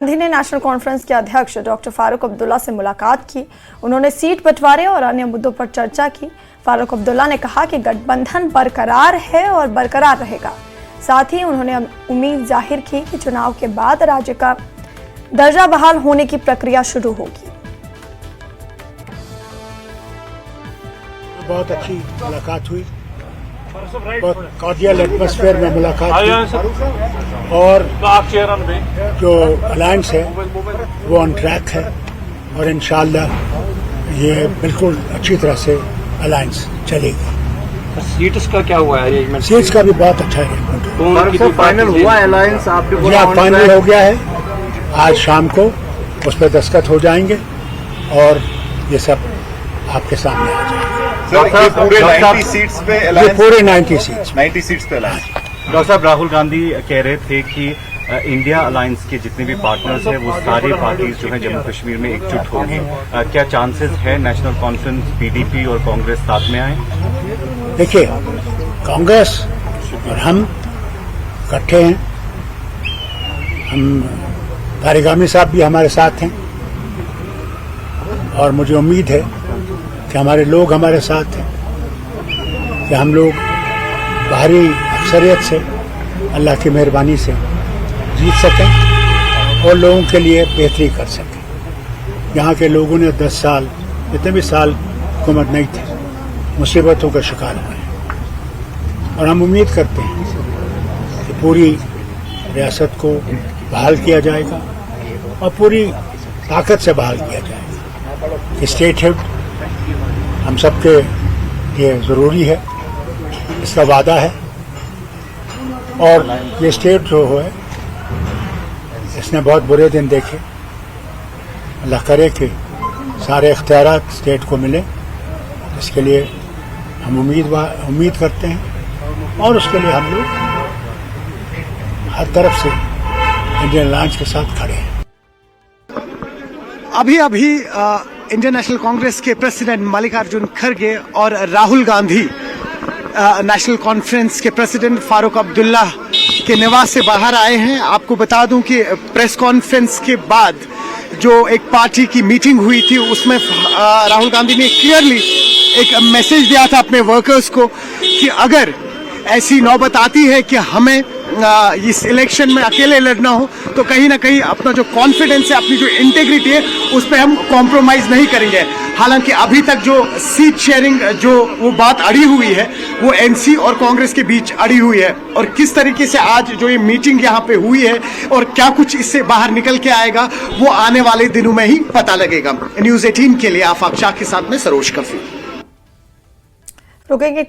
गांधी ने national conference के अध्यक्ष डॉक्टर फारूक अब्दुल्ला से मुलाकात की। उन्होंने सीट बंटवारे और अन्य मुद्दों पर चर्चा की। फारूक अब्दुल्ला ने कहा कि गठबंधन बरकरार है और बरकरार रहेगा। साथ ही उन्होंने उम्मीद जाहिर की कि चुनाव के बाद राज्य का दर्जा बहाल होने की प्रक्रिया शुरू होगी। बहुत अच्छी मुलाकात हुई, बहुत कॉर्डियल एटमॉस्फेयर में मुलाकात हुई और जो अलायंस है वो ऑन ट्रैक है और इंशाअल्लाह ये बिल्कुल अच्छी तरह से अलायंस चलेगी। सीट्स का क्या हुआ है? सीट्स का भी बहुत अच्छा अरेंजमेंट तो फाइनल हुआ अलायंस फाइनल हो गया है। आज शाम को उस पर दस्तखत हो जाएंगे और ये सब आपके सामने आ जाएगा। सर, पूरे 90 सीट्स पे अलायंस, पूरे 90 सीट्स पे अलायंस। डॉक्टर साहब, राहुल गांधी कह रहे थे कि इंडिया अलायंस के जितने भी पार्टनर्स हैं वो सारी पार्टीज जो हैं जम्मू कश्मीर में एकजुट होंगी। क्या चांसेस है नेशनल कॉन्फ्रेंस, पीडीपी और कांग्रेस साथ में आए? देखिए, कांग्रेस और हम इकट्ठे हैं। हम तारिगामी साहब भी हमारे साथ हैं और मुझे उम्मीद है कि हमारे लोग हमारे साथ हैं, कि हम लोग बाहरी अक्सरियत से अल्लाह की मेहरबानी से जीत सकें और लोगों के लिए बेहतरी कर सकें। यहाँ के लोगों ने 10 साल, जितने भी साल हुकूमत नहीं थी, मुसीबतों का शिकार हुए और हम उम्मीद करते हैं कि पूरी रियासत को बहाल किया जाएगा और पूरी ताकत से बहाल किया जाएगा। स्टेट हेड हम सबके लिए ज़रूरी है, इसका वादा है और ये स्टेट जो है इसने बहुत बुरे दिन देखे। अल्लाह करे कि सारे इख्तियारात स्टेट को मिले, इसके लिए हम उम्मीद करते हैं और उसके लिए हम लोग हर तरफ से इंडियन अलायंस के साथ खड़े हैं। अभी इंडियन नेशनल कांग्रेस के प्रेसिडेंट मल्लिकार्जुन खड़गे और राहुल गांधी नेशनल कॉन्फ्रेंस के प्रेसिडेंट फारूक अब्दुल्ला के निवास से बाहर आए हैं। आपको बता दूं कि प्रेस कॉन्फ्रेंस के बाद जो एक पार्टी की मीटिंग हुई थी उसमें राहुल गांधी ने क्लियरली एक मैसेज दिया था अपने वर्कर्स को कि अगर ऐसी नौबत आती है कि हमें इस इलेक्शन में अकेले लड़ना हो तो कहीं ना कहीं अपना जो कॉन्फिडेंस है, अपनी जो इंटेग्रिटी है, उस पर हम कॉम्प्रोमाइज नहीं करेंगे। हालांकि अभी तक जो सीट शेयरिंग जो वो बात अड़ी हुई है वो एनसी और कांग्रेस के बीच अड़ी हुई है और किस तरीके से आज जो ये मीटिंग यहाँ पे हुई है और क्या कुछ इससे बाहर निकल के आएगा वो आने वाले दिनों में ही पता लगेगा। न्यूज़ 18 के लिए आफाक शाह के साथ में सरोज कफी। रुकेंगे।